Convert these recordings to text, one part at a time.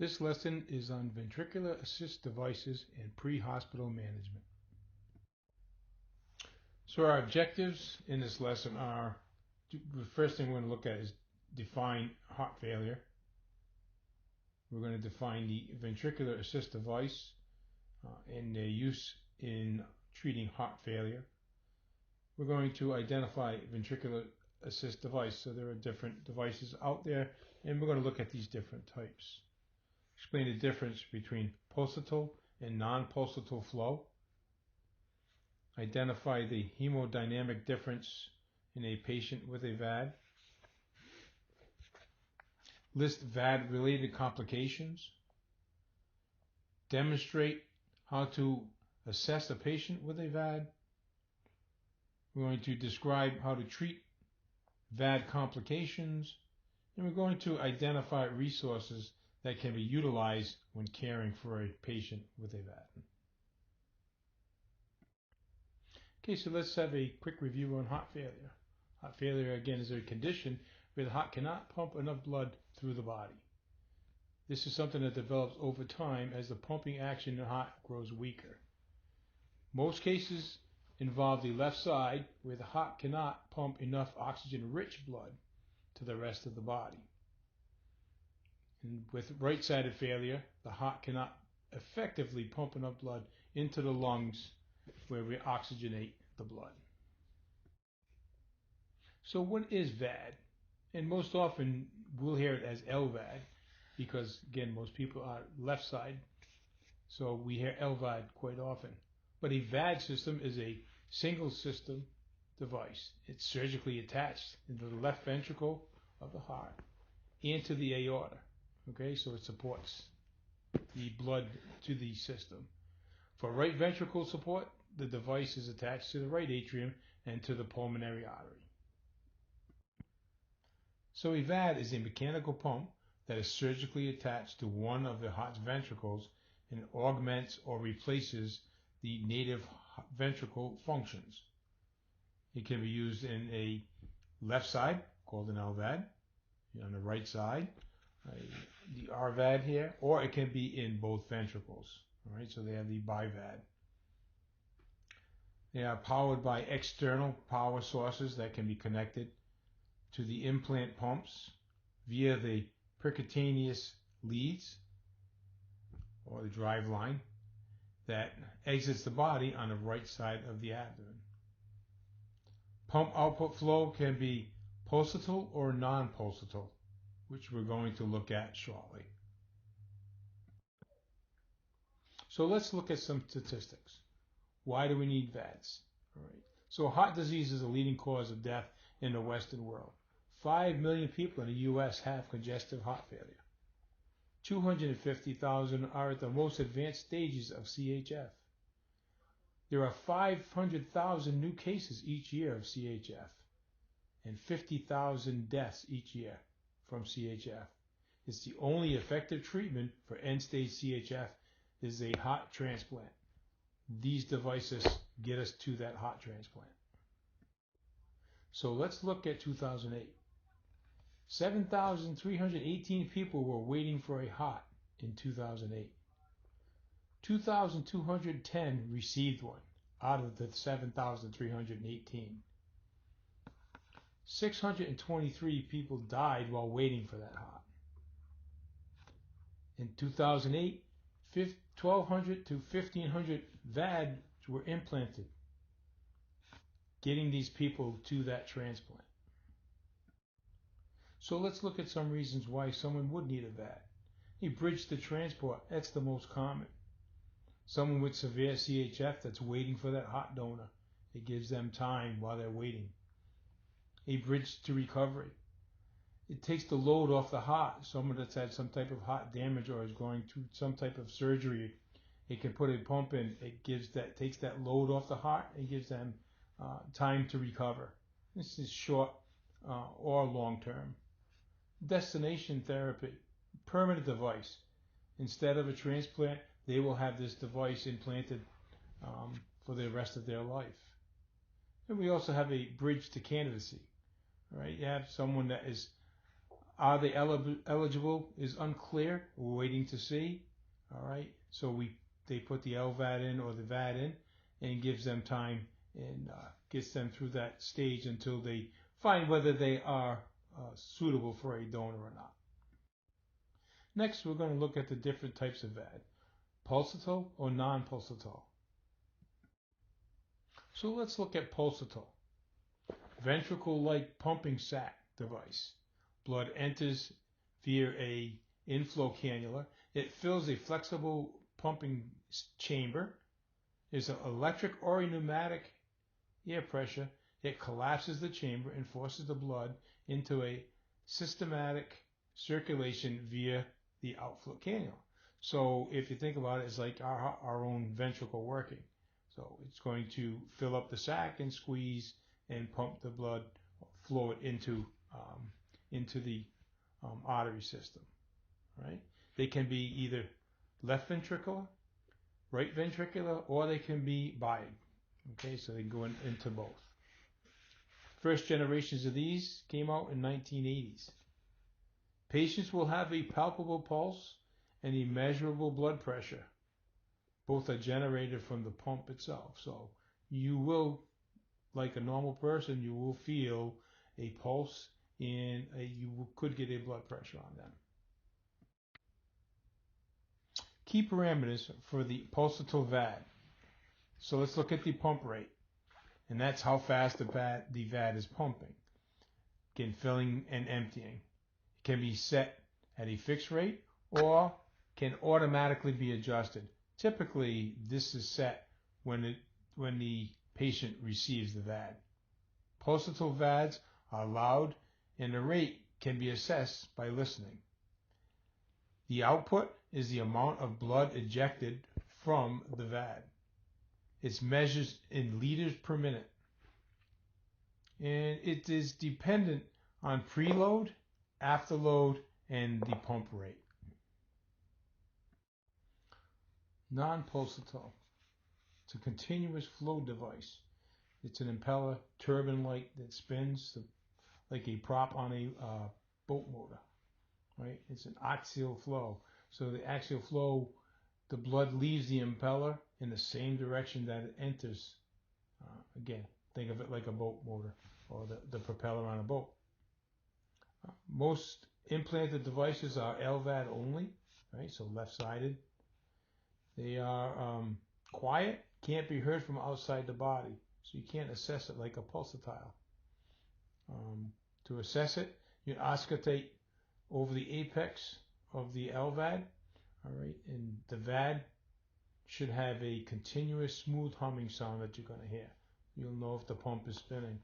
This lesson is on ventricular assist devices and pre-hospital management. So our objectives in this lesson are, the first thing we're going to look at is define heart failure. We're going to define the ventricular assist device and their use in treating heart failure. We're going to identify ventricular assist device. So there are different devices out there, and we're going to look at these different types. Explain the difference between pulsatile and non-pulsatile flow. Identify the hemodynamic difference in a patient with a VAD. List VAD-related complications. Demonstrate how to assess a patient with a VAD. We're going to describe how to treat VAD complications, and we're going to identify resources that can be utilized when caring for a patient with a VAD. Okay, so let's have a quick review on heart failure. Heart failure, again, is a condition where the heart cannot pump enough blood through the body. This is something that develops over time as the pumping action in the heart grows weaker. Most cases involve the left side, where the heart cannot pump enough oxygen-rich blood to the rest of the body. And with right-sided failure, the heart cannot effectively pump enough blood into the lungs where we oxygenate the blood. So what is VAD? And most often we'll hear it as LVAD because, again, most people are left side, so we hear LVAD quite often. But a VAD system is a single system device. It's surgically attached into the left ventricle of the heart and to the aorta. Okay, so it supports the blood to the system. For right ventricle support, the device is attached to the right atrium and to the pulmonary artery. So a VAD is a mechanical pump that is surgically attached to one of the heart's ventricles and augments or replaces the native ventricle functions. It can be used in a left side, called an LVAD, on the right side, the RVAD here, or it can be in both ventricles. All right, so they have the BiVAD. They are powered by external power sources that can be connected to the implant pumps via the percutaneous leads or the drive line that exits the body on the right side of the abdomen. Pump output flow can be pulsatile or non-pulsatile, which we're going to look at shortly. So let's look at some statistics. Why do we need VADs? All right. So heart disease is a leading cause of death in the Western world. 5 million people in the U.S. have congestive heart failure. 250,000 are at the most advanced stages of CHF. There are 500,000 new cases each year of CHF and 50,000 deaths each year from CHF. It's the only effective treatment for end-stage CHF is a heart transplant. These devices get us to that heart transplant. So let's look at 2008. 7,318 people were waiting for a heart in 2008. 2,210 received one out of the 7,318. 623 people died while waiting for that heart. In 2008, 1,200 to 1,500 VADs were implanted, getting these people to that transplant. So let's look at some reasons why someone would need a VAD. A bridge to transport, that's the most common. Someone with severe CHF that's waiting for that heart donor. It gives them time while they're waiting. A bridge to recovery. It takes the load off the heart. Someone that's had some type of heart damage or is going through some type of surgery, it can put a pump in. It takes that load off the heart and gives them time to recover. This is short or long term. Destination therapy, permanent device. Instead of a transplant, they will have this device implanted for the rest of their life. And we also have a bridge to candidacy. All right, you have someone that is Are they eligible is unclear. We're waiting to see. All right. So they put the LVAD in or the VAD in, and gives them time and gets them through that stage until they find whether they are suitable for a donor or not. Next, we're going to look at the different types of VAD, pulsatile or non-pulsatile. So let's look at pulsatile. Ventricle-like pumping sac device. Blood enters via a inflow cannula. It fills a flexible pumping chamber. There's an electric or a pneumatic air pressure. It collapses the chamber and forces the blood into a systematic circulation via the outflow cannula. So if you think about it, it's like our own ventricle working. So it's going to fill up the sac and squeeze and pump the blood, flow it into the artery system. Right? They can be either left ventricular, right ventricular, or they can be bi. Okay, so they go into both. First generations of these came out in 1980s. Patients will have a palpable pulse and a measurable blood pressure. Both are generated from the pump itself. So you will, like a normal person, you will feel a pulse and you could get a blood pressure on them. Key parameters for the pulsatile VAD. So let's look at the pump rate. And that's how fast the VAD is pumping. Again, filling and emptying. It can be set at a fixed rate or can automatically be adjusted. Typically, this is set when the patient receives the VAD. Pulsatile VADs are loud and the rate can be assessed by listening. The output is the amount of blood ejected from the VAD. It's measured in liters per minute. And it is dependent on preload, afterload, and the pump rate. Non-pulsatile. It's a continuous flow device. It's an impeller turbine-like that spins like a prop on a boat motor. Right? It's an axial flow. So the axial flow, the blood leaves the impeller in the same direction that it enters. Again, think of it like a boat motor or the propeller on a boat. Most implanted devices are LVAD only, right? So left-sided. They are quiet, can't be heard from outside the body, so you can't assess it like a pulsatile. To assess it, you auscultate over the apex of the LVAD, all right, and the VAD should have a continuous smooth humming sound that you're going to hear. You'll know if the pump is spinning.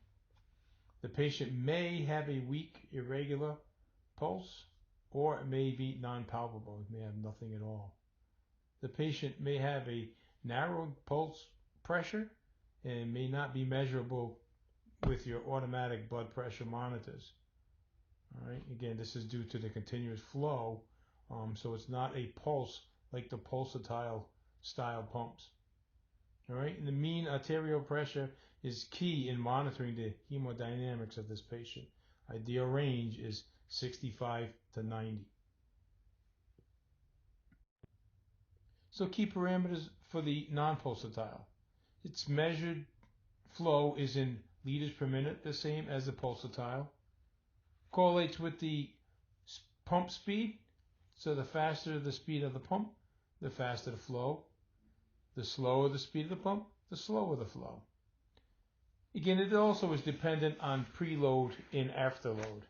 The patient may have a weak, irregular pulse, or it may be non-palpable. It may have nothing at all. The patient may have a narrow pulse pressure and may not be measurable with your automatic blood pressure monitors. All right. Again, this is due to the continuous flow, so it's not a pulse like the pulsatile style pumps. All right. And the mean arterial pressure is key in monitoring the hemodynamics of this patient. Ideal range is 65 to 90. So key parameters for the non-pulsatile. Its measured flow is in liters per minute, the same as the pulsatile. Correlates with the pump speed. So the faster the speed of the pump, the faster the flow. The slower the speed of the pump, the slower the flow. Again, it also is dependent on preload and afterload.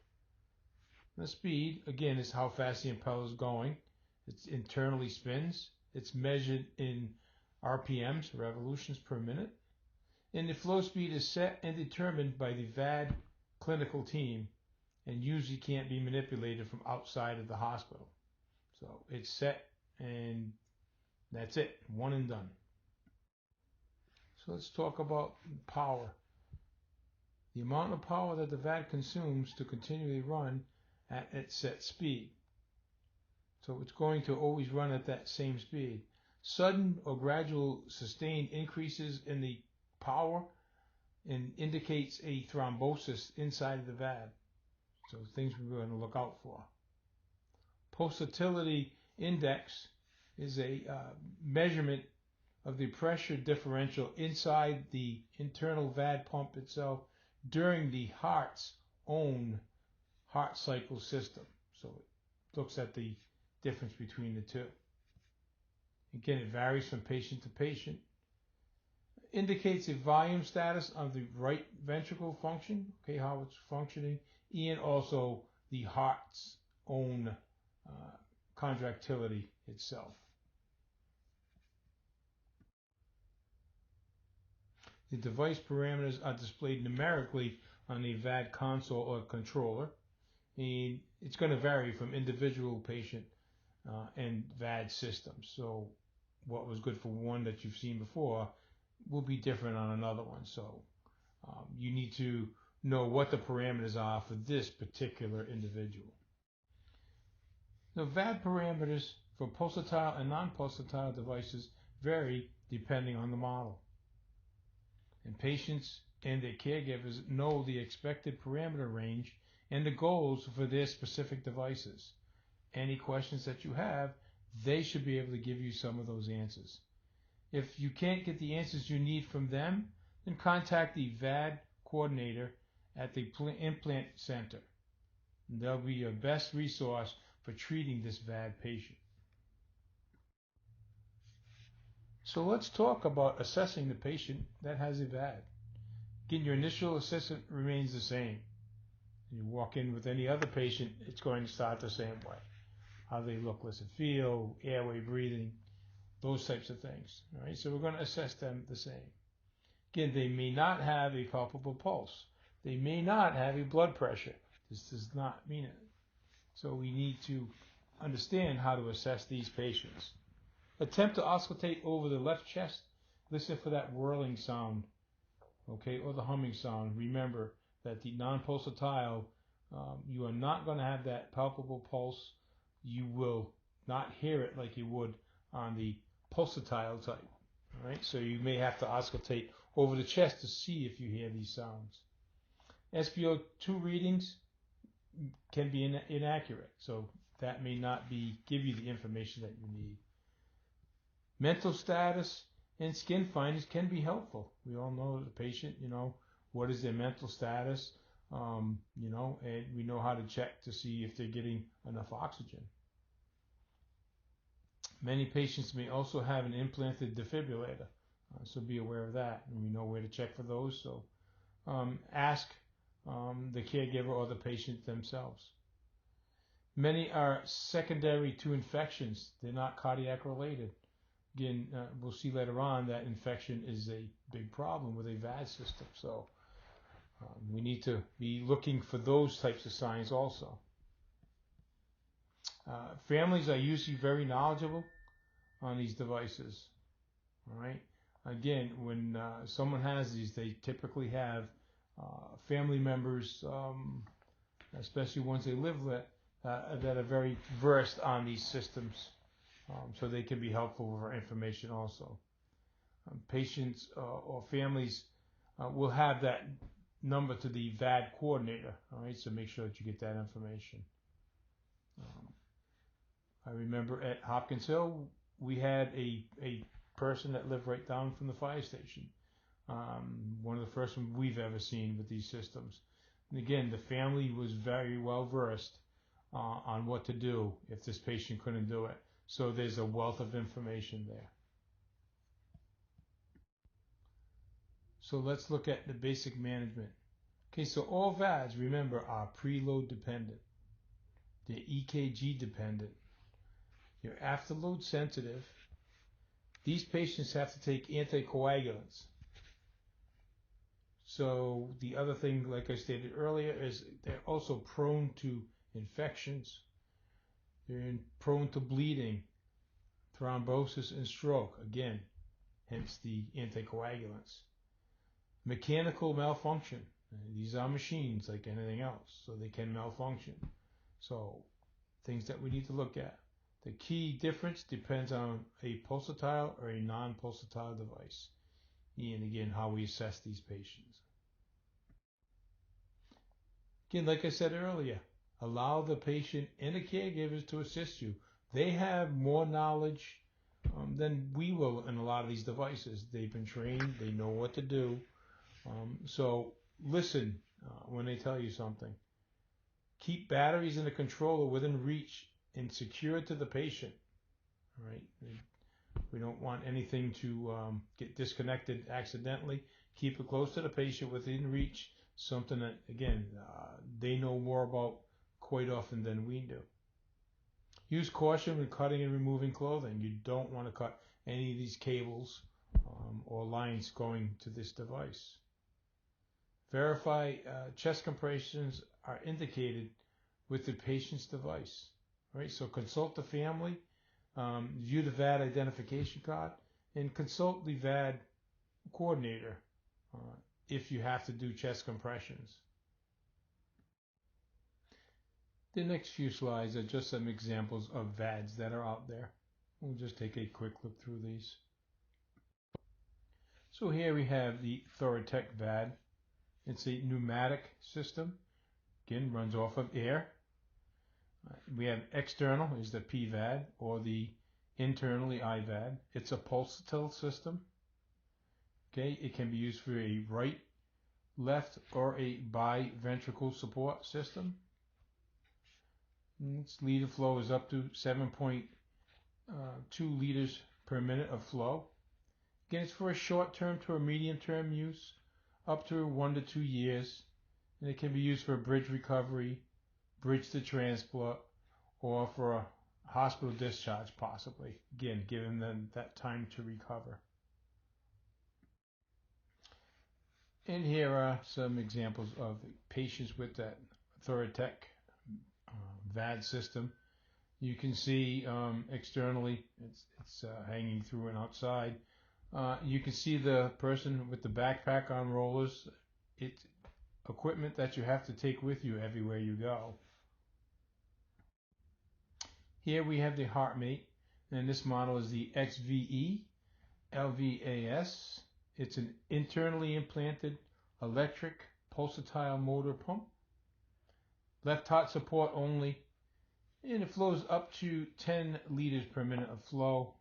The speed, again, is how fast the impeller is going. It internally spins. It's measured in RPMs, revolutions per minute. And the flow speed is set and determined by the VAD clinical team and usually can't be manipulated from outside of the hospital. So it's set and that's it, one and done. So let's talk about power. The amount of power that the VAD consumes to continually run at its set speed. So it's going to always run at that same speed. Sudden or gradual sustained increases in the power and indicates a thrombosis inside of the VAD. So things we're going to look out for. Pulsatility index is a measurement of the pressure differential inside the internal VAD pump itself during the heart's own heart cycle system. So it looks at the difference between the two. Again, it varies from patient to patient. Indicates a volume status of the right ventricle function, okay, how it's functioning, and also the heart's own contractility itself. The device parameters are displayed numerically on the VAD console or controller, and it's going to vary from individual patient and VAD systems. So what was good for one that you've seen before will be different on another one. So you need to know what the parameters are for this particular individual. The VAD parameters for pulsatile and non-pulsatile devices vary depending on the model. And patients and their caregivers know the expected parameter range and the goals for their specific devices. Any questions that you have, they should be able to give you some of those answers. If you can't get the answers you need from them, then contact the VAD coordinator at the implant center. They'll be your best resource for treating this VAD patient. So let's talk about assessing the patient that has a VAD. Again, your initial assessment remains the same. You walk in with any other patient, it's going to start the same way. How they look, listen, feel, airway, breathing, those types of things. All right, so we're going to assess them the same. Again, they may not have a palpable pulse. They may not have a blood pressure. This does not mean it. So we need to understand how to assess these patients. Attempt to auscultate over the left chest. Listen for that whirling sound, okay, or the humming sound. Remember that the non-pulsatile, you are not going to have that palpable pulse. You will not hear it like you would on the pulsatile type. All right, so you may have to auscultate over the chest to see if you hear these sounds. SpO2 readings can be inaccurate, so that may not give you the information that you need. Mental status and skin findings can be helpful. We all know the patient, what is their mental status, and we know how to check to see if they're getting enough oxygen. Many patients may also have an implanted defibrillator, so be aware of that, and we know where to check for those. So ask the caregiver or the patient themselves. Many are secondary to infections. They're not cardiac related. Again, we'll see later on that infection is a big problem with a VAD system. So we need to be looking for those types of signs also. Families are usually very knowledgeable on these devices. All right. Again, when someone has these, they typically have family members, especially ones they live with, that are very versed on these systems. So they can be helpful for information also. Patients or families will have that number to the VAD coordinator. All right, so make sure that you get that information. I remember at Hopkins Hill, we had a person that lived right down from the fire station. One of the first ones we've ever seen with these systems. And again, the family was very well versed on what to do if this patient couldn't do it. So there's a wealth of information there. So let's look at the basic management. Okay, so all VADs, remember, are preload dependent. They're EKG dependent. You're afterload sensitive. These patients have to take anticoagulants. So the other thing, like I stated earlier, is they're also prone to infections. They're prone to bleeding, thrombosis, and stroke. Again, hence the anticoagulants. Mechanical malfunction. These are machines like anything else, so they can malfunction. So things that we need to look at. The key difference depends on a pulsatile or a non-pulsatile device. And again, how we assess these patients. Again, like I said earlier, allow the patient and the caregivers to assist you. They have more knowledge than we will in a lot of these devices. They've been trained, they know what to do. So listen when they tell you something. Keep batteries in the controller within reach and secure it to the patient. All right. We don't want anything to get disconnected accidentally. Keep it close to the patient within reach, something that, again, they know more about quite often than we do. Use caution when cutting and removing clothing. You don't want to cut any of these cables or lines going to this device. Verify chest compressions are indicated with the patient's device. Right? So consult the family, view the VAD identification card, and consult the VAD coordinator if you have to do chest compressions. The next few slides are just some examples of VADs that are out there. We'll just take a quick look through these. So here we have the Thoratec VAD. It's a pneumatic system. Again, runs off of air. We have external is the PVAD or the internally IVAD. It's a pulsatile system. Okay, it can be used for a right, left, or a biventricular support system. Its liter flow is up to 7.2 liters per minute of flow. Again, it's for a short-term to a medium-term use, up to 1 to 2 years, and it can be used for bridge recovery, bridge to transport, or for a hospital discharge possibly. Again, giving them that time to recover. And here are some examples of patients with that Thoratec VAD system. You can see externally it's hanging through and outside. You can see the person with the backpack on rollers. It's equipment that you have to take with you everywhere you go. Here we have the HeartMate, and this model is the XVE LVAS. It's an internally implanted electric pulsatile motor pump. Left heart support only, and it flows up to 10 liters per minute of flow.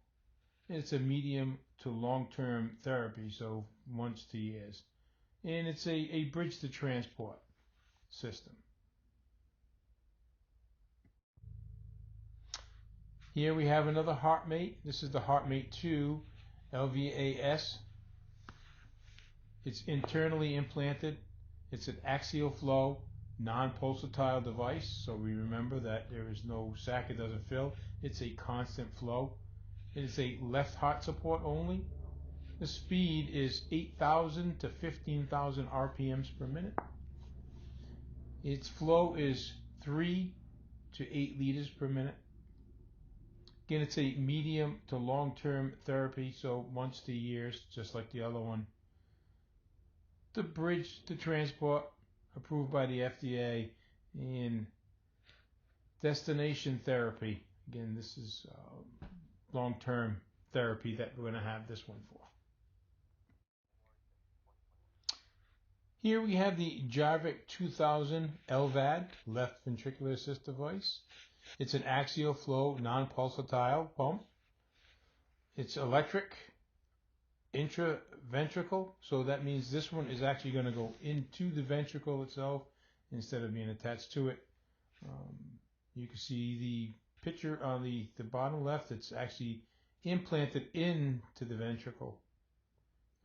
It's a medium to long-term therapy, so once to years. And it's a bridge to transport system. Here we have another HeartMate. This is the HeartMate 2 LVAS. It's internally implanted. It's an axial flow, non-pulsatile device. So we remember that there is no sac, it doesn't fill. It's a constant flow. It is a left heart support only. The speed is 8,000 to 15,000 RPMs per minute. Its flow is 3 to 8 liters per minute. Again, it's a medium to long-term therapy, so months to years, just like the other one. The bridge to transport, approved by the FDA, and destination therapy. Again, this is long-term therapy that we're going to have this one for. Here we have the Jarvik 2000 LVAD, left ventricular assist device. It's an axial flow, non-pulsatile pump. It's electric, intraventricle, so that means this one is actually going to go into the ventricle itself instead of being attached to it. You can see the picture on the bottom left. It's actually implanted into the ventricle.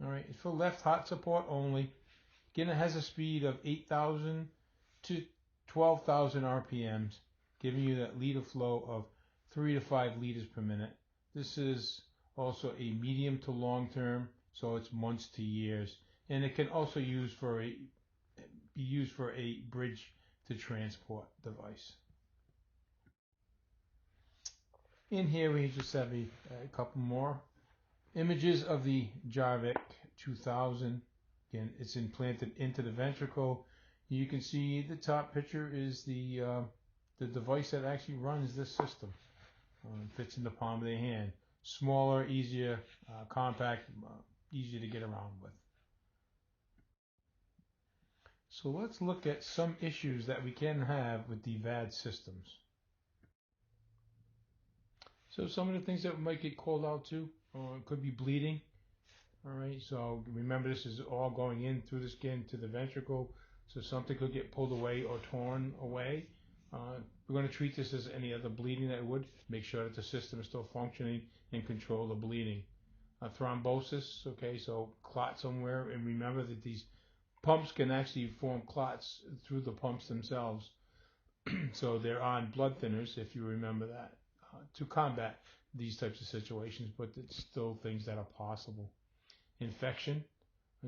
All right, it's for left heart support only. Again, it has a speed of 8,000 to 12,000 RPMs, giving you that liter flow of 3 to 5 liters per minute. This is also a medium to long term, so it's months to years, and it can also be used for a bridge to transport device. In here we just have a couple more images of the Jarvik 2000. Again, it's implanted into the ventricle. You can see the top picture is the device that actually runs this system. Fits in the palm of the hand. Smaller, easier, compact, easier to get around with. So let's look at some issues that we can have with the VAD systems. So some of the things that might get called out to could be bleeding. All right, so remember this is all going in through the skin to the ventricle, so something could get pulled away or torn away. We're going to treat this as any other bleeding that would. Make sure that the system is still functioning and control the bleeding. Thrombosis, okay, so clot somewhere, and remember that these pumps can actually form clots through the pumps themselves. So they're on blood thinners, if you remember that, to combat these types of situations, but it's still things that are possible. Infection,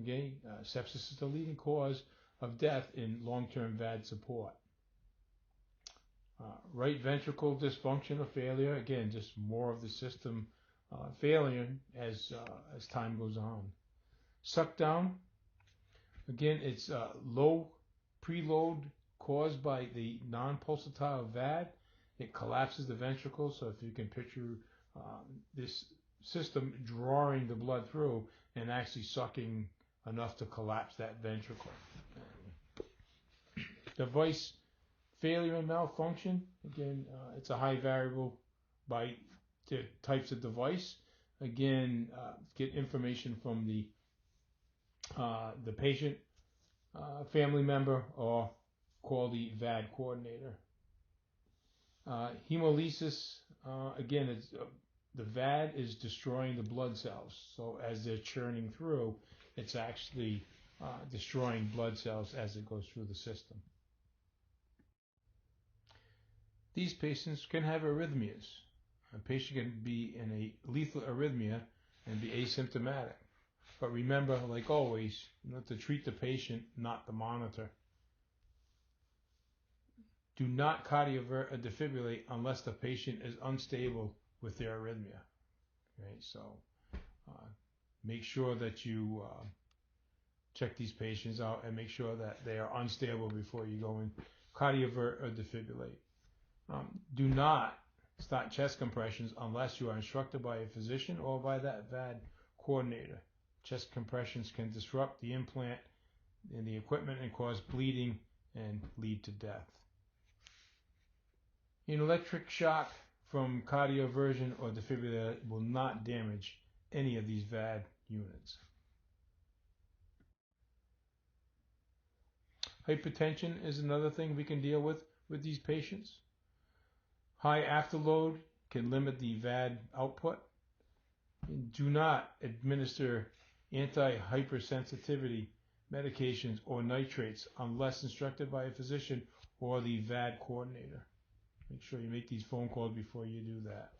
okay, sepsis is the leading cause of death in long-term VAD support. Right ventricle dysfunction or failure, again, just more of the system failure as time goes on. Suck down, again, it's low preload caused by the non-pulsatile VAD. It collapses the ventricle, so if you can picture this system drawing the blood through and actually sucking enough to collapse that ventricle. Device failure and malfunction, again, it's a high variable by the types of device. Again, get information from the patient, family member, or call the VAD coordinator. Hemolysis, again, it's the VAD is destroying the blood cells. So as they're churning through, it's actually destroying blood cells as it goes through the system. These patients can have arrhythmias. A patient can be in a lethal arrhythmia and be asymptomatic. But remember, like always, to treat the patient, not the monitor. Do not defibrillate unless the patient is unstable with their arrhythmia. Okay, so make sure that you check these patients out and make sure that they are unstable before you go and cardiovert or defibrillate. Do not start chest compressions unless you are instructed by a physician or by that VAD coordinator. Chest compressions can disrupt the implant and the equipment and cause bleeding and lead to death. An electric shock from cardioversion or defibrillator will not damage any of these VAD units. Hypertension is another thing we can deal with these patients. High afterload can limit the VAD output. Do not administer anti-hypersensitivity medications or nitrates unless instructed by a physician or the VAD coordinator. Make sure you make these phone calls before you do that.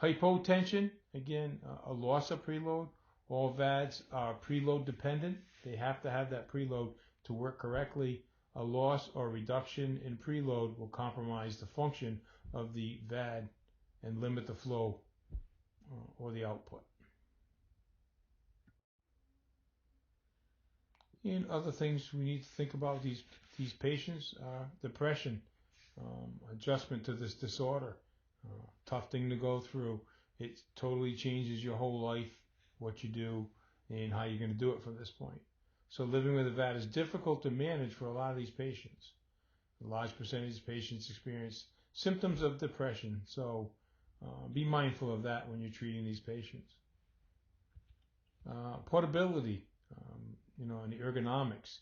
Hypotension, again, a loss of preload. All VADs are preload dependent. They have to have that preload to work correctly. A loss or reduction in preload will compromise the function of the VAD and limit the flow or the output. And other things we need to think about these patients are depression, adjustment to this disorder. Tough thing to go through. It totally changes your whole life, what you do, and how you're going to do it from this point. So living with a VAD is difficult to manage for a lot of these patients. A large percentage of patients experience symptoms of depression. So be mindful of that when you're treating these patients. Portability, and the ergonomics.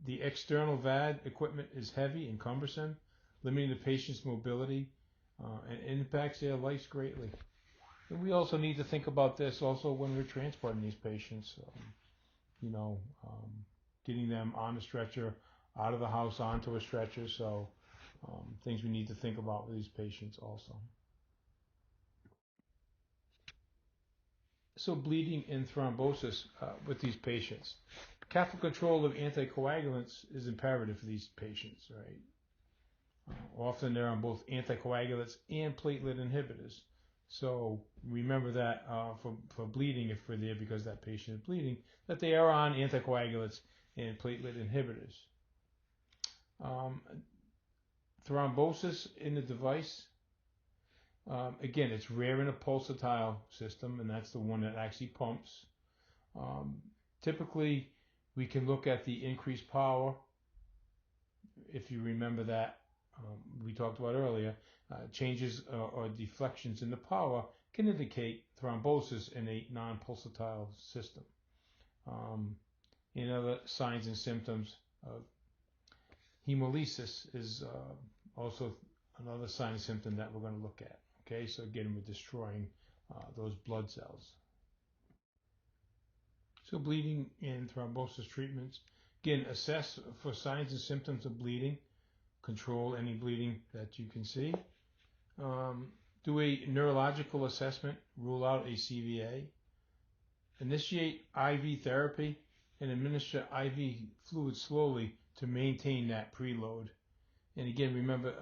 The external VAD equipment is heavy and cumbersome, limiting the patient's mobility and impacts their lives greatly. And we also need to think about this also when we're transporting these patients. Getting them on a stretcher, out of the house onto a stretcher. So things we need to think about with these patients also. So bleeding and thrombosis with these patients. Careful control of anticoagulants is imperative for these patients, right? Often they're on both anticoagulants and platelet inhibitors. So remember that for bleeding, if we're there because that patient is bleeding, that they are on anticoagulants and platelet inhibitors. Thrombosis in the device. Again, it's rare in a pulsatile system, and that's the one that actually pumps. Typically, We can look at the increased power. If you remember that, we talked about earlier, changes or deflections in the power can indicate thrombosis in a non-pulsatile system. In other signs and symptoms of hemolysis is also another sign and symptom that we're going to look at. Okay, so again, we're destroying those blood cells. So bleeding and thrombosis treatments. Again, assess for signs and symptoms of bleeding. Control any bleeding that you can see. Do a neurological assessment. Rule out a CVA. Initiate IV therapy and administer IV fluid slowly to maintain that preload. And again, remember,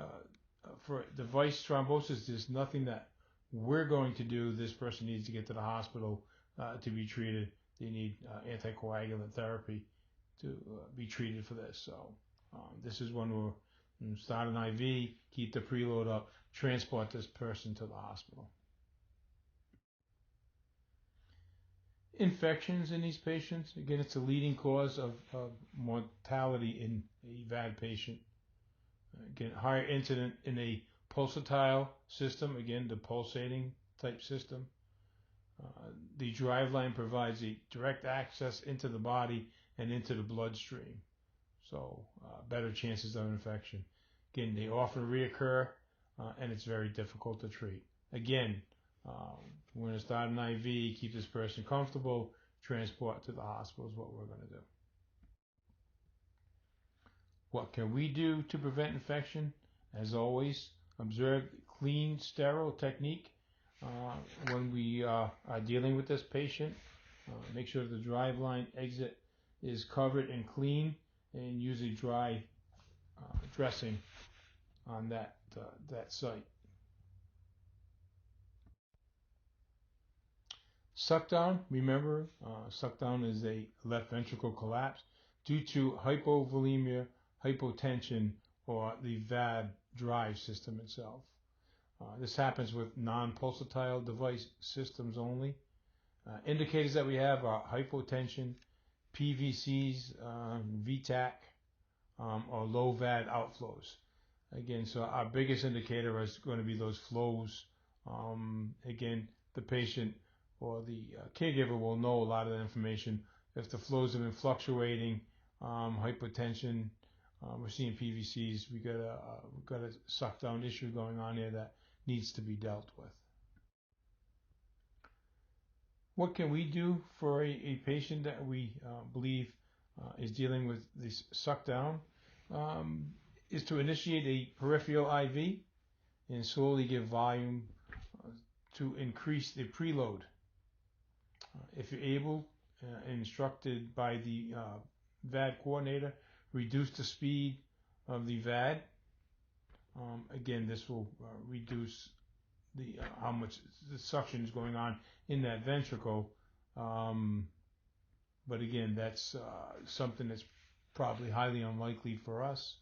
for device thrombosis, there's nothing that we're going to do. This person needs to get to the hospital to be treated. They need anticoagulant therapy to be treated for this. So this is when we'll start an IV, keep the preload up, transport this person to the hospital. Infections in these patients. Again, it's a leading cause of mortality in a VAD patient. Again, higher incident in a pulsatile system, again, the pulsating type system. The driveline provides a direct access into the body and into the bloodstream. So better chances of infection. Again, they often reoccur and it's very difficult to treat. Again, we're going to start an IV, keep this person comfortable, transport to the hospital is what we're going to do. What can we do to prevent infection? As always, observe clean, sterile technique when we are dealing with this patient. Make sure the driveline exit is covered and clean, and use a dry dressing on that site. Suck down, remember, suck down is a left ventricle collapse due to hypovolemia, hypotension, or the VAD drive system itself. This happens with non-pulsatile device systems only. Indicators that we have are hypotension, PVCs, VTAC, or low VAD outflows. Again, so our biggest indicator is going to be those flows. Again, the patient or the caregiver will know a lot of that information. If the flows have been fluctuating, hypotension, we're seeing PVCs, we got a suck down issue going on here that needs to be dealt with. What can we do for a patient that we believe is dealing with this suck down? Is to initiate a peripheral IV and slowly give volume to increase the preload. If you're able, instructed by the VAD coordinator, reduce the speed of the VAD. Again, this will reduce the how much the suction is going on in that ventricle. But again, that's something that's probably highly unlikely for us.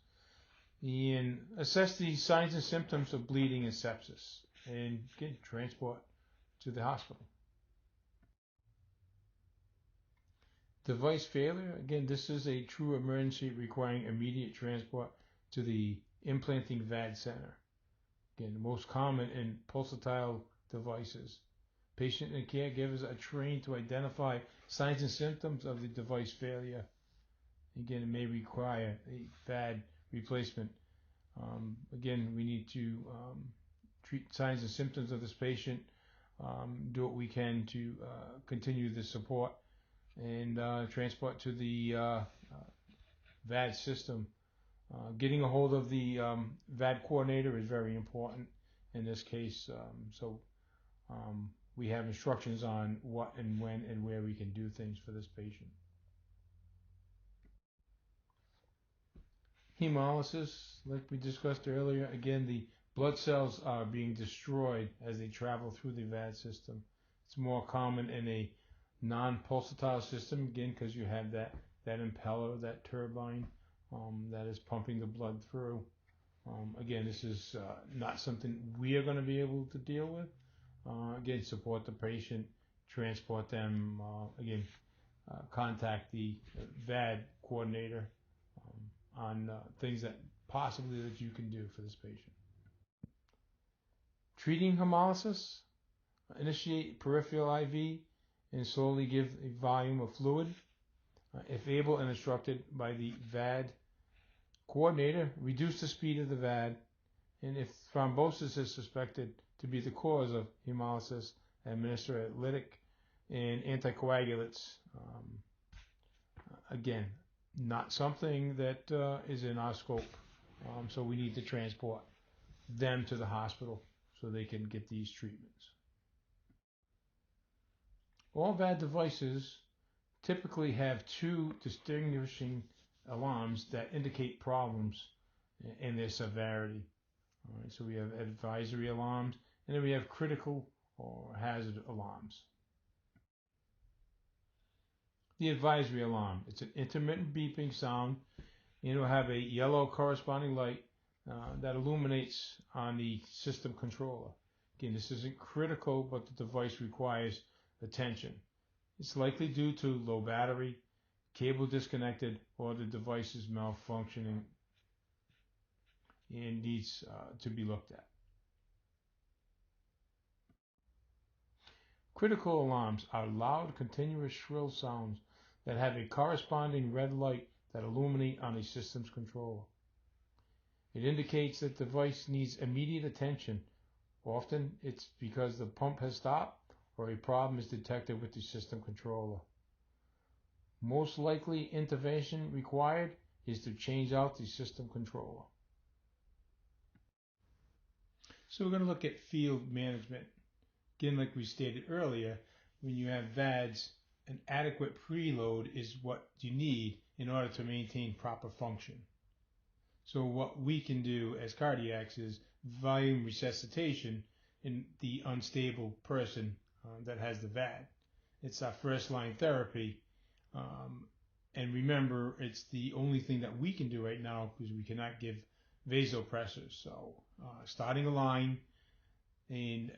And assess the signs and symptoms of bleeding and sepsis, and again, transport to the hospital. Device failure, again, this is a true emergency requiring immediate transport to the implanting VAD center. Again, the most common in pulsatile devices. Patient and caregivers are trained to identify signs and symptoms of the device failure. Again, it may require a VAD replacement. Again, we need to treat signs and symptoms of this patient, do what we can to continue the support, and transport to the VAD system. Getting a hold of the VAD coordinator is very important in this case, so we have instructions on what and when and where we can do things for this patient. Hemolysis, like we discussed earlier, again, the blood cells are being destroyed as they travel through the VAD system. It's more common in a non-pulsatile system, again, because you have that impeller, that turbine that is pumping the blood through. Again, this is not something we are going to be able to deal with. Again, support the patient, transport them. Again, contact the VAD coordinator on things that possibly that you can do for this patient. Treating hemolysis, initiate peripheral IV and slowly give a volume of fluid. If able and instructed by the VAD coordinator, reduce the speed of the VAD, and if thrombosis is suspected to be the cause of hemolysis, administer lytic and anticoagulants. Again, not something that is in our scope, so we need to transport them to the hospital so they can get these treatments. All VAD devices typically have two distinguishing alarms that indicate problems in their severity. All right, so we have advisory alarms, and then we have critical or hazard alarms. The advisory alarm, it's an intermittent beeping sound, and it'll have a yellow corresponding light that illuminates on the system controller. Again, this isn't critical, but the device requires attention. It's likely due to low battery, cable disconnected, or the device is malfunctioning and needs to be looked at. Critical alarms are loud, continuous shrill sounds that have a corresponding red light that illuminate on a system's controller. It indicates that the device needs immediate attention. Often it's because the pump has stopped or a problem is detected with the system controller. Most likely intervention required is to change out the system controller. So we're going to look at field management. Again, like we stated earlier, when you have VADs, an adequate preload is what you need in order to maintain proper function. So what we can do as cardiacs is volume resuscitation in the unstable person that has the VAD. It's our first line therapy. And remember, it's the only thing that we can do right now because we cannot give vasopressors. So starting a line and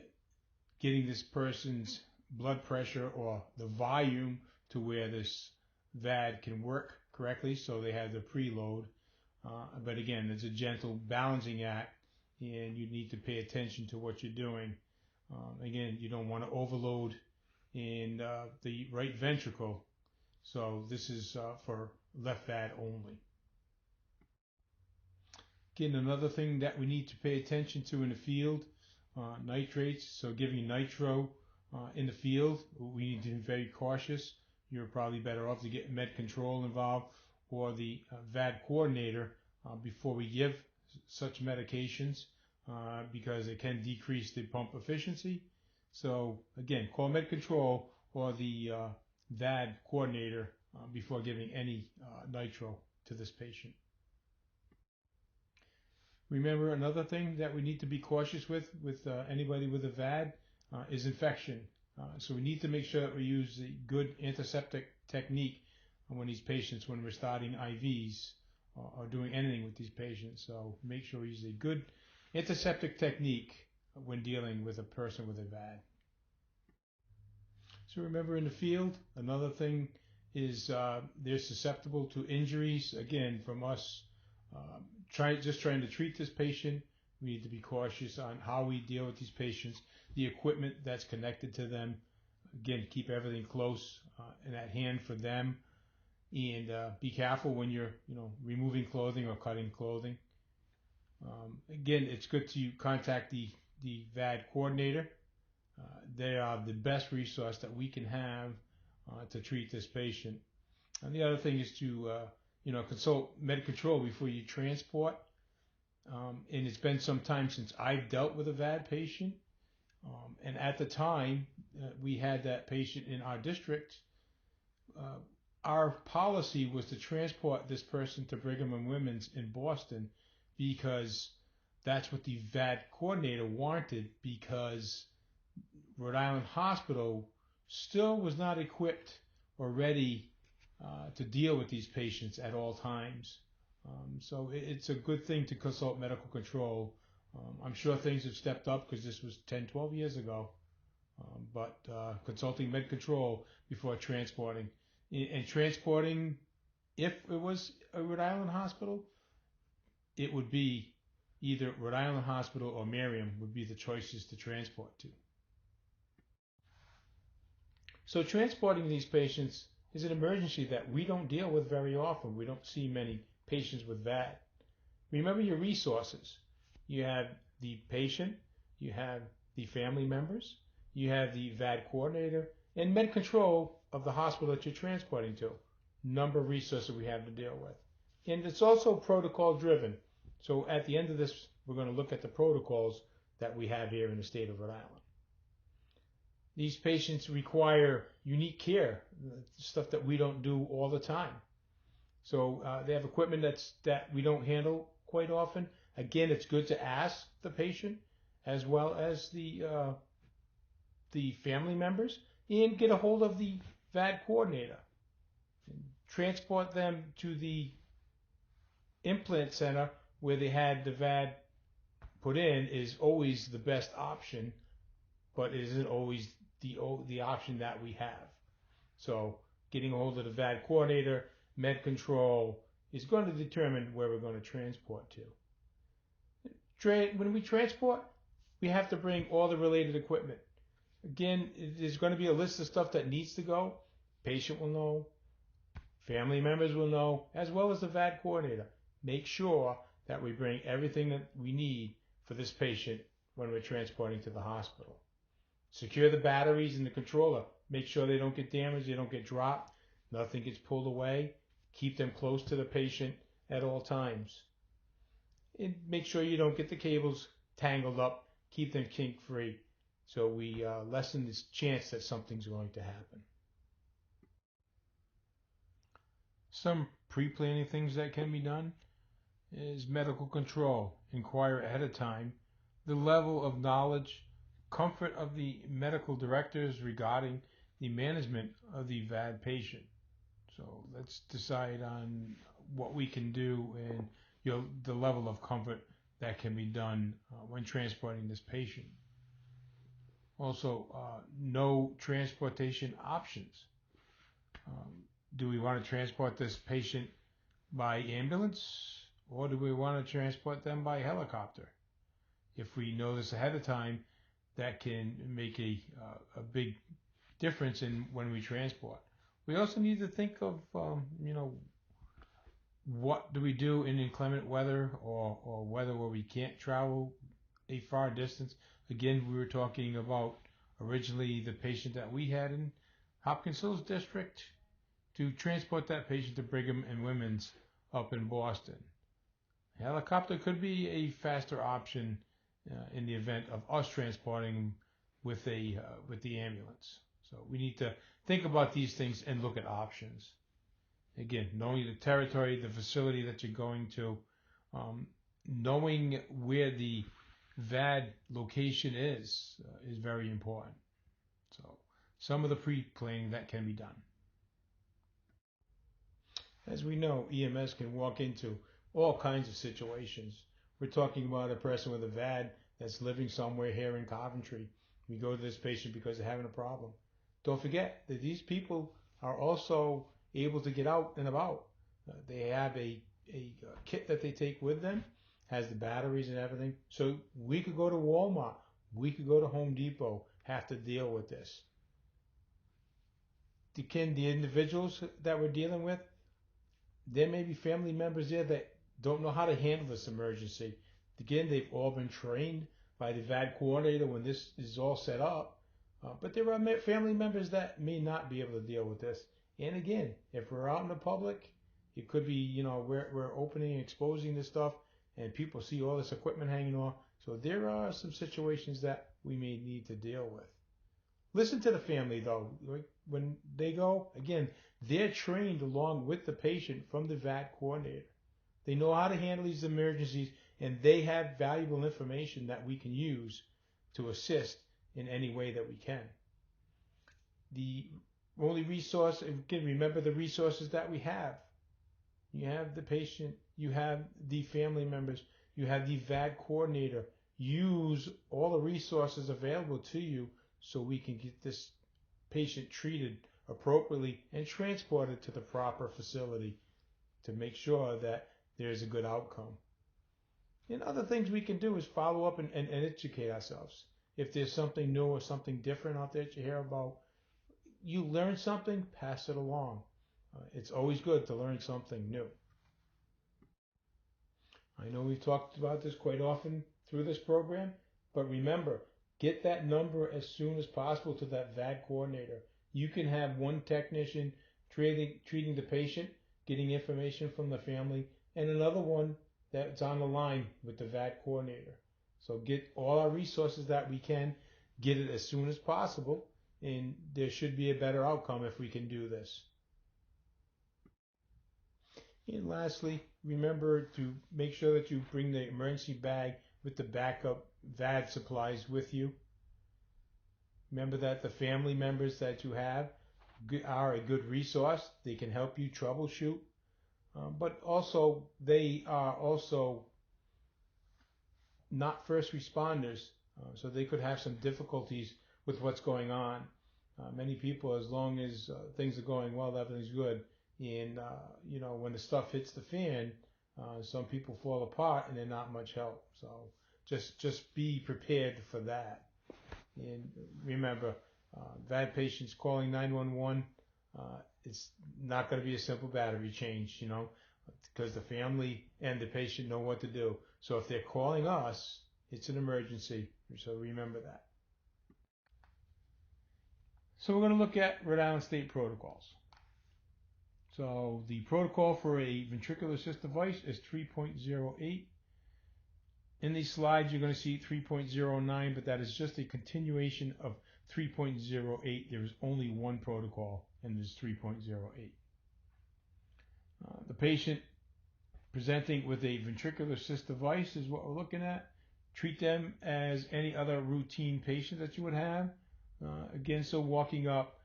getting this person's blood pressure or the volume to where this VAD can work correctly so they have the preload. But again, it's a gentle balancing act and you need to pay attention to what you're doing. Again, you don't want to overload in the right ventricle. So this is for left VAD only. Again, another thing that we need to pay attention to in the field, nitrates. So giving nitro in the field, we need to be very cautious. You're probably better off to get med control involved or the VAD coordinator before we give such medications because it can decrease the pump efficiency. So again, call med control or the VAD coordinator before giving any nitro to this patient. Remember, another thing that we need to be cautious with anybody with a VAD is infection. So we need to make sure that we use the good antiseptic technique when we're starting IVs or doing anything with these patients. So make sure we use a good antiseptic technique when dealing with a person with a VAD. So remember, in the field, another thing is they're susceptible to injuries. Again, from us trying to treat this patient, we need to be cautious on how we deal with these patients, the equipment that's connected to them. Again, keep everything close and at hand for them, and be careful when you're removing clothing or cutting clothing. Again, it's good to contact the VAD coordinator. They are the best resource that we can have to treat this patient. And the other thing is to consult med control before you transport. And it's been some time since I've dealt with a VAD patient. And at the time we had that patient in our district, our policy was to transport this person to Brigham and Women's in Boston because that's what the VAD coordinator wanted, because Rhode Island Hospital still was not equipped or ready to deal with these patients at all times. So it's a good thing to consult medical control. I'm sure things have stepped up because this was 10, 12 years ago. But consulting med control before transporting And transporting, if it was a Rhode Island hospital, it would be either Rhode Island Hospital or Merriam would be the choices to transport to. So transporting these patients is an emergency that we don't deal with very often. We don't see many patients with VAD. Remember your resources. You have the patient, you have the family members, you have the VAD coordinator, and med control of the hospital that you're transporting to. Number of resources we have to deal with. And it's also protocol driven. So at the end of this, we're going to look at the protocols that we have here in the state of Rhode Island. These patients require unique care, stuff that we don't do all the time. So they have equipment that we don't handle quite often. Again, it's good to ask the patient as well as the family members and get a hold of the VAD coordinator. Transport them to the implant center where they had the VAD put in is always the best option, but it isn't always the option that we have. So getting a hold of the VAD coordinator, med control, is going to determine where we're going to transport to. When we transport, we have to bring all the related equipment. Again, there's going to be a list of stuff that needs to go. Patient will know, family members will know, as well as the VAD coordinator. Make sure that we bring everything that we need for this patient when we're transporting to the hospital. Secure the batteries and the controller. Make sure they don't get damaged, they don't get dropped, nothing gets pulled away. Keep them close to the patient at all times. And make sure you don't get the cables tangled up. Keep them kink free so we lessen this chance that something's going to happen. Some pre-planning things that can be done is medical control. Inquire ahead of time the level of knowledge, comfort of the medical directors regarding the management of the VAD patient. So let's decide on what we can do and the level of comfort that can be done when transporting this patient. Also, no transportation options. Do we want to transport this patient by ambulance, or do we want to transport them by helicopter? If we know this ahead of time, that can make a big difference in when we transport. We also need to think of, what do we do in inclement weather or weather where we can't travel a far distance. Again, we were talking about originally the patient that we had in Hopkins Hills District, to transport that patient to Brigham and Women's up in Boston. A helicopter could be a faster option in the event of us transporting with the ambulance. So we need to think about these things and look at options. Again, knowing the territory, the facility that you're going to, knowing where the VAD location is very important. So some of the pre-planning that can be done. As we know, EMS can walk into all kinds of situations. We're talking about a person with a VAD that's living somewhere here in Coventry. We go to this patient because they're having a problem. Don't forget that these people are also able to get out and about. They have a kit that they take with them, has the batteries and everything. So we could go to Walmart, we could go to Home Depot, have to deal with this. The individuals that we're dealing with, there may be family members there that don't know how to handle this emergency. Again, they've all been trained by the VAD coordinator when this is all set up. But there are family members that may not be able to deal with this. And again, if we're out in the public, it could be, we're opening and exposing this stuff and people see all this equipment hanging on. So there are some situations that we may need to deal with. Listen to the family though. When they go, again, they're trained along with the patient from the VAD coordinator. They know how to handle these emergencies, and they have valuable information that we can use to assist in any way that we can. The only resource, again, remember the resources that we have. You have the patient, you have the family members, you have the VAD coordinator. Use all the resources available to you so we can get this patient treated appropriately and transported to the proper facility to make sure that there's a good outcome. And other things we can do is follow up and educate ourselves. If there's something new or something different out there that you hear about, you learn something, pass it along. It's always good to learn something new. I know we've talked about this quite often through this program, but remember, get that number as soon as possible to that VAD coordinator. You can have one technician treating the patient, getting information from the family, and another one that's on the line with the VAD coordinator. So get all our resources that we can, get it as soon as possible, and there should be a better outcome if we can do this. And lastly, remember to make sure that you bring the emergency bag with the backup VAD supplies with you. Remember that the family members that you have are a good resource. They can help you troubleshoot, but also they are also not first responders, so they could have some difficulties with what's going on. Many people, as long as things are going well, everything's good. And when the stuff hits the fan, some people fall apart and they're not much help. So just be prepared for that. And remember, VAD patients calling 911, it's not going to be a simple battery change, because the family and the patient know what to do. So if they're calling us, it's an emergency. So remember that. So we're going to look at Rhode Island State protocols. So the protocol for a ventricular assist device is 3.08. In these slides, you're going to see 3.09, but that is just a continuation of 3.08. There is only one protocol, and there's 3.08. The patient presenting with a ventricular assist device is what we're looking at. Treat them as any other routine patient that you would have. Again, so walking up,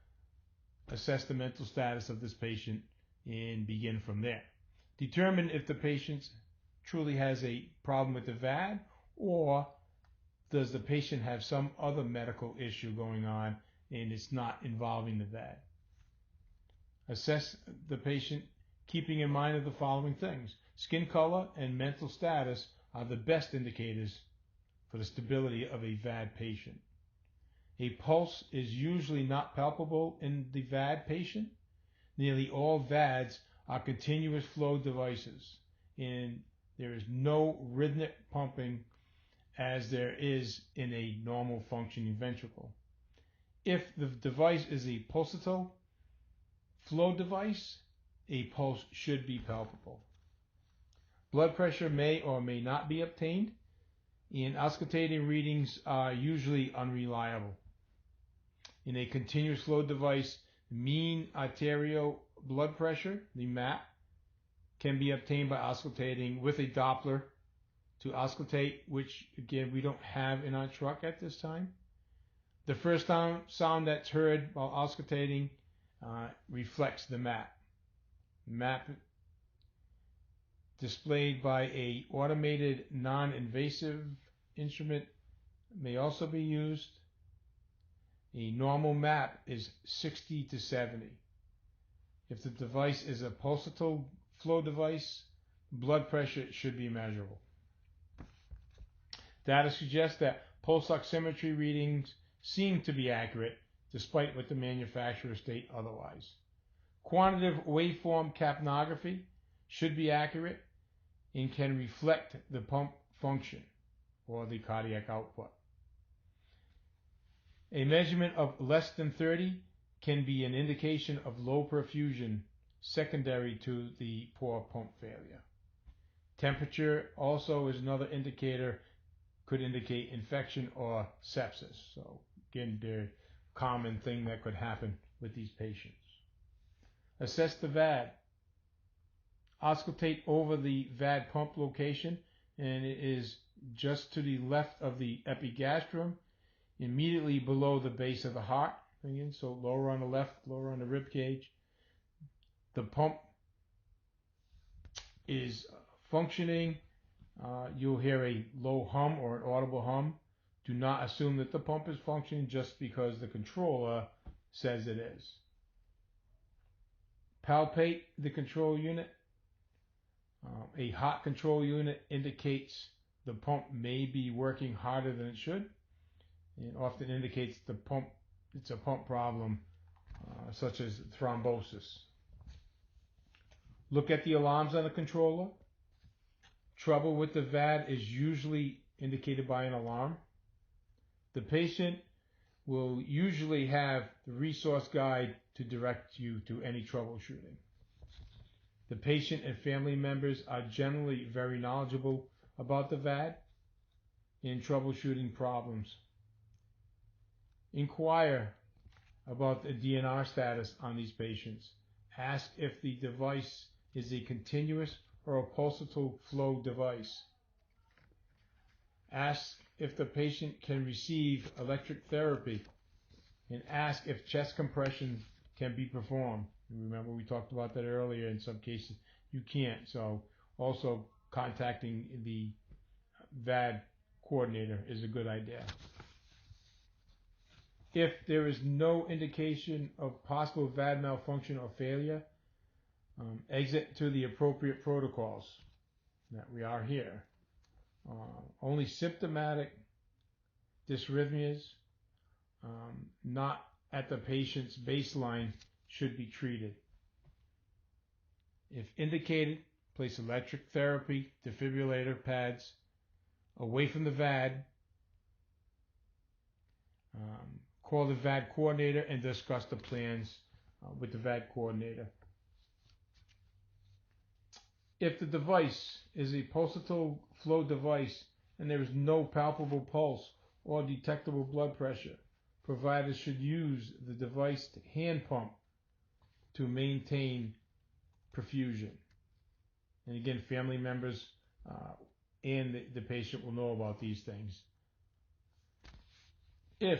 assess the mental status of this patient, and begin from there. Determine if the patient truly has a problem with the VAD, or does the patient have some other medical issue going on and it's not involving the VAD. Assess the patient keeping in mind of the following things. Skin color and mental status are the best indicators for the stability of a VAD patient. A pulse is usually not palpable in the VAD patient. Nearly all VADs are continuous flow devices, and there is no rhythmic pumping as there is in a normal functioning ventricle. If the device is a pulsatile flow device, a pulse should be palpable. Blood pressure may or may not be obtained, and auscultating readings are usually unreliable. In a continuous flow device, mean arterial blood pressure, the MAP, can be obtained by auscultating with a Doppler to auscultate, which again we don't have in our truck at this time. The first sound that's heard while auscultating reflects the MAP. MAP displayed by a automated non-invasive instrument may also be used. A normal MAP is 60 to 70. If the device is a pulsatile flow device, blood pressure should be measurable. Data suggests that pulse oximetry readings seem to be accurate, despite what the manufacturers state otherwise. Quantitative waveform capnography should be accurate and can reflect the pump function or the cardiac output. A measurement of less than 30 can be an indication of low perfusion secondary to the poor pump failure. Temperature also is another indicator, could indicate infection or sepsis. So again, the common thing that could happen with these patients. Assess the VAD. Auscultate over the VAD pump location, and it is just to the left of the epigastrium, immediately below the base of the heart. Again, so lower on the left, lower on the rib cage. The pump is functioning. You'll hear a low hum or an audible hum. Do not assume that the pump is functioning just because the controller says it is. Palpate the control unit. A hot control unit indicates the pump may be working harder than it should. It often indicates it's a pump problem, such as thrombosis. Look at the alarms on the controller. Trouble with the VAD is usually indicated by an alarm. The patient will usually have the resource guide to direct you to any troubleshooting. The patient and family members are generally very knowledgeable about the VAD and troubleshooting problems. Inquire about the DNR status on these patients. Ask if the device is a continuous or a pulsatile flow device. Ask if the patient can receive electric therapy, and ask if chest compression can be performed. Remember, we talked about that earlier. In some cases you can't, so also contacting the VAD coordinator is a good idea. If there is no indication of possible VAD malfunction or failure, exit to the appropriate protocols that we are here. Only symptomatic dysrhythmias, not at the patient's baseline, should be treated. If indicated, place electric therapy defibrillator pads away from the VAD. Call the VAD coordinator and discuss the plans with the VAD coordinator. If the device is a pulsatile flow device and there is no palpable pulse or detectable blood pressure, providers should use the device hand pump to maintain perfusion. And again, family members and the patient will know about these things. If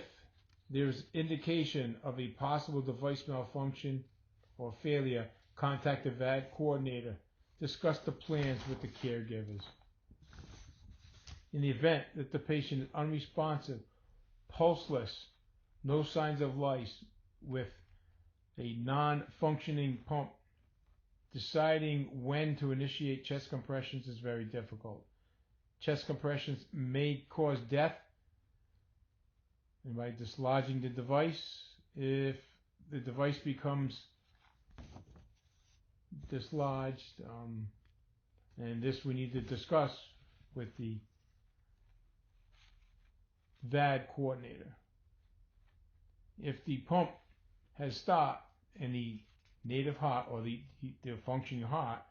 there's indication of a possible device malfunction or failure, contact the VAD coordinator. Discuss the plans with the caregivers. In the event that the patient is unresponsive, pulseless, no signs of life, with a non-functioning pump, deciding when to initiate chest compressions is very difficult. Chest compressions may cause death, and by dislodging the device, if the device becomes dislodged, and this we need to discuss with the VAD coordinator. If the pump has stopped and the native heart or the functioning heart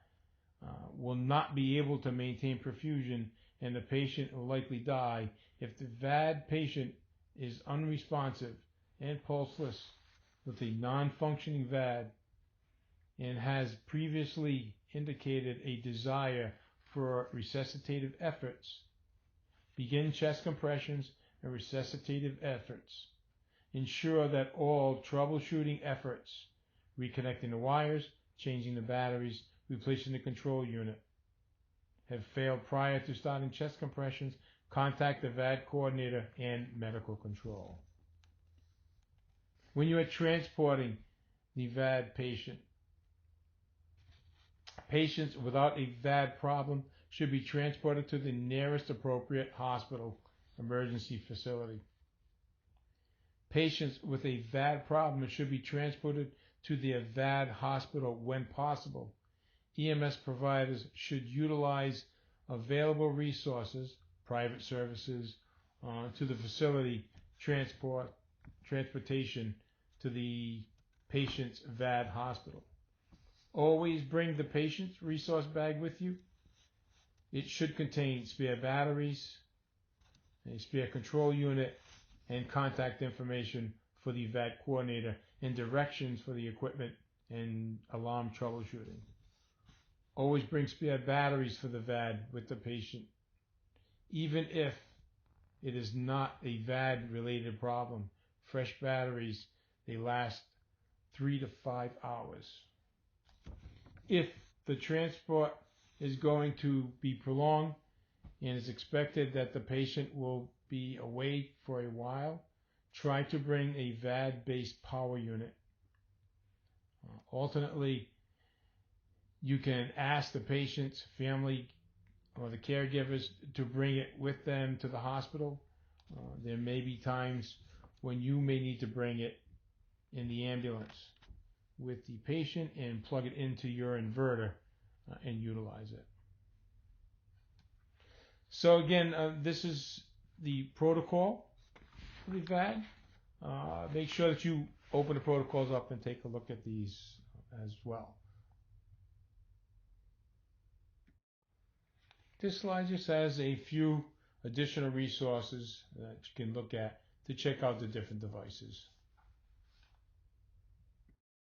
will not be able to maintain perfusion, and the patient will likely die. If the VAD patient is unresponsive and pulseless with a non-functioning VAD and has previously indicated a desire for resuscitative efforts, begin chest compressions and resuscitative efforts. Ensure that all troubleshooting efforts, reconnecting the wires, changing the batteries, replacing the control unit, have failed prior to starting chest compressions. Contact the VAD coordinator and medical control. When you are transporting the VAD patient, patients without a VAD problem should be transported to the nearest appropriate hospital emergency facility. Patients with a VAD problem should be transported to the VAD hospital when possible. EMS providers should utilize available resources, private services, to the facility transportation to the patient's VAD hospital. Always bring the patient's resource bag with you. It should contain spare batteries, a spare control unit, and contact information for the VAD coordinator and directions for the equipment and alarm troubleshooting. Always bring spare batteries for the VAD with the patient. Even if it is not a VAD related problem, fresh batteries, they last 3 to 5 hours. If the transport is going to be prolonged and is expected that the patient will be away for a while, try to bring a VAD-based power unit. Alternately, You can ask the patient's family or the caregivers to bring it with them to the hospital. There may be times when you may need to bring it in the ambulance with the patient and plug it into your inverter and utilize it. So again, this is the protocol for the VAD. Make sure that you open the protocols up and take a look at these as well. This slide just has a few additional resources that you can look at to check out the different devices.